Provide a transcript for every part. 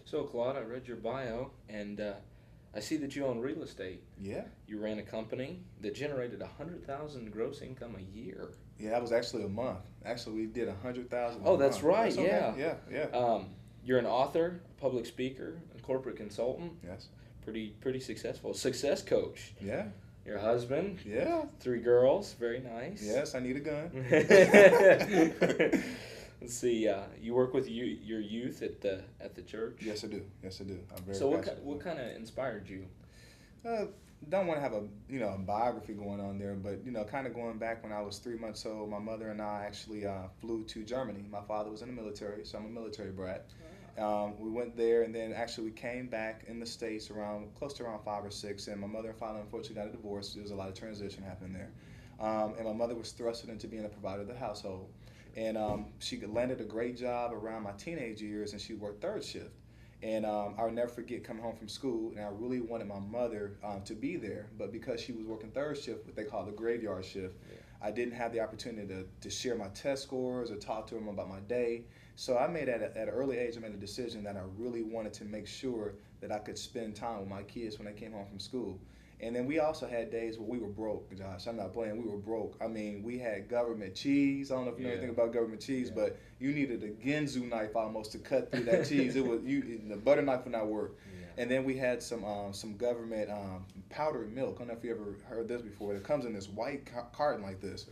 So, Claude, I read your bio, and I see that you own real estate. Yeah. You ran a company that generated 100,000 gross income a year. Yeah, that was actually a month. Actually, we did 100,000 a Oh, that's month. right. That's okay. Yeah. Yeah, yeah. You're an author, a public speaker, a corporate consultant. Yes. Pretty successful. Success coach. Yeah. Your husband. Yeah. 3 girls. Very nice. Yes, I need a gun. Let's see. You work with your youth at the church. Yes, I do. Yes, I do. I'm very So passionate. what kind of inspired you? Uh, don't want to have a biography going on there, but kind of going back when I was 3 months old, my mother and I actually flew to Germany. My father was in the military, so I'm a military brat. We went there, and then actually we came back in the States around close to around 5 or 6, and my mother and father unfortunately got a divorce. There was a lot of transition happening there, and my mother was thrusted into being a provider of the household, and she landed a great job around my teenage years, and she worked third shift. And I'll never forget coming home from school, and I really wanted my mother to be there, but because she was working third shift, what they call the graveyard shift, I didn't have the opportunity to share my test scores or talk to them about my day. So I made at an early age, I made a decision that I really wanted to make sure that I could spend time with my kids when they came home from school. And then we also had days where we were broke, Josh. I'm not playing. We were broke. I mean, we had government cheese. I don't know if you know anything about government cheese, but you needed a Ginzu knife almost to cut through that cheese. The butter knife would not work. Yeah. And then we had some government powdered milk. I don't know if you ever heard this before. It comes in this white carton like this,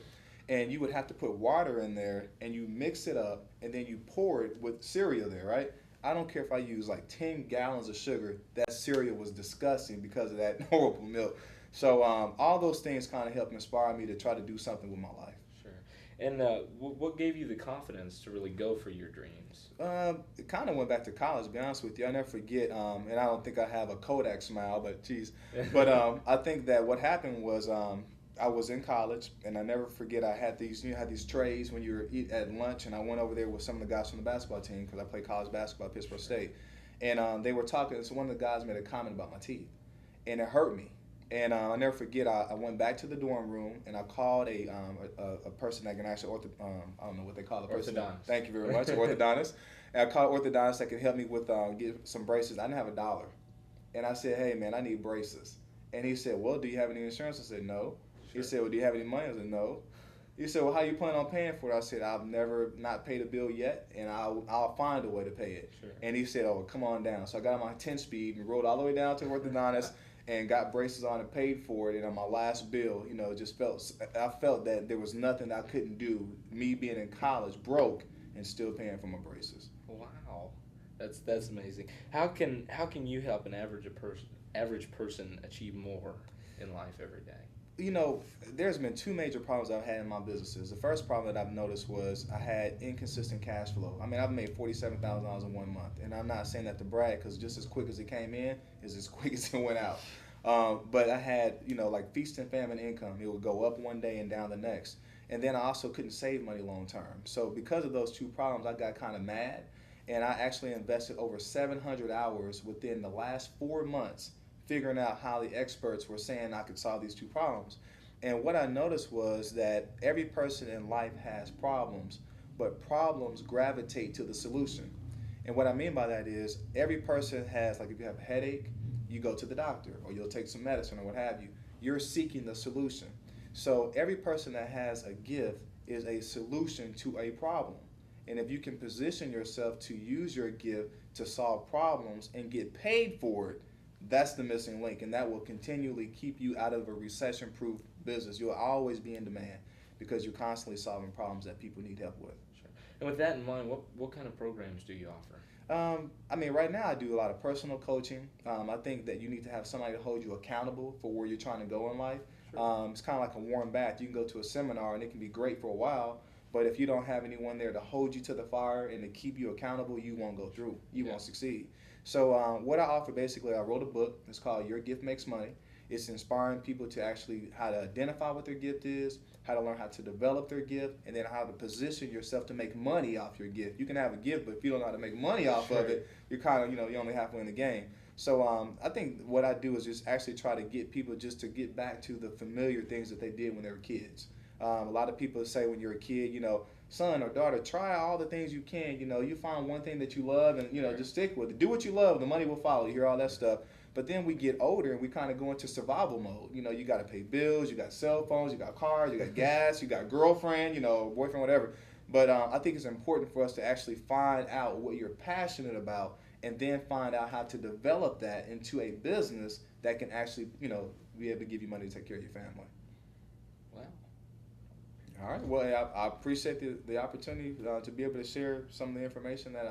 and you would have to put water in there, and you mix it up, and then you pour it with cereal there, right? I don't care if I use like 10 gallons of sugar. That cereal was disgusting because of that horrible milk. So all those things kind of helped inspire me to try to do something with my life. Sure. And what gave you the confidence to really go for your dreams? It kind of went back to college, to be honest with you. I never forget, and I don't think I have a Kodak smile, but geez. But I think that what happened was I was in college, and I never forget I had these, had these trays when you were eat at lunch, and I went over there with some of the guys from the basketball team because I played college basketball at Pittsburgh State, and they were talking. So one of the guys made a comment about my teeth, and it hurt me. And I never forget. I went back to the dorm room and I called a person that can actually I don't know what they call a person. Orthodontist. Thank you very much, orthodontist. And I called orthodontist that could help me with get some braces. I didn't have $1, and I said, "Hey man, I need braces." And he said, "Well, do you have any insurance?" I said, "No." He said, "Well, do you have any money?" I said, "No." He said, "Well, how you plan on paying for it?" I said, "I've never not paid a bill yet, and I'll find a way to pay it." Sure. And he said, "Oh, come on down." So I got on my 10 speed and rode all the way down to orthodontist and got braces on and paid for it. And on my last bill, I felt that there was nothing I couldn't do. Me being in college, broke, and still paying for my braces. Wow, that's amazing. How can you help an average person achieve more in life every day? There's been two major problems I've had in my businesses. The first problem that I've noticed was I had inconsistent cash flow. I mean, I've made $47,000 in 1 month, and I'm not saying that to brag because just as quick as it came in is as quick as it went out. But I had, like feast and famine income. It would go up one day and down the next. And then I also couldn't save money long term. So because of those two problems, I got kind of mad, and I actually invested over 700 hours within the last 4 months figuring out how the experts were saying I could solve these two problems. And what I noticed was that every person in life has problems, but problems gravitate to the solution. And what I mean by that is every person has, like if you have a headache, you go to the doctor or you'll take some medicine or what have you. You're seeking the solution. So every person that has a gift is a solution to a problem. And if you can position yourself to use your gift to solve problems and get paid for it, that's the missing link, and that will continually keep you out of a recession-proof business. You'll always be in demand because you're constantly solving problems that people need help with. Sure. And with that in mind, what kind of programs do you offer? I mean, right now I do a lot of personal coaching. I think that you need to have somebody to hold you accountable for where you're trying to go in life. Sure. It's kind of like a warm bath. You can go to a seminar and it can be great for a while, but if you don't have anyone there to hold you to the fire and to keep you accountable, you won't go through. You won't succeed. So what I offer basically, I wrote a book. It's called Your Gift Makes Money. It's inspiring people to actually how to identify what their gift is, how to learn how to develop their gift, and then how to position yourself to make money off your gift. You can have a gift, but if you don't know how to make money off of it, you're kind of, you're only halfway in the game. So I think what I do is just actually try to get people just to get back to the familiar things that they did when they were kids. A lot of people say when you're a kid, son or daughter, try all the things you can. You find one thing that you love, and just stick with it. Do what you love. The money will follow. You hear all that stuff. But then we get older and we kind of go into survival mode. You got to pay bills. You got cell phones. You got cars. You got gas. You got girlfriend. Boyfriend, whatever. But I think it's important for us to actually find out what you're passionate about, and then find out how to develop that into a business that can actually, be able to give you money to take care of your family. Wow. All right. Well, I appreciate the opportunity to be able to share some of the information that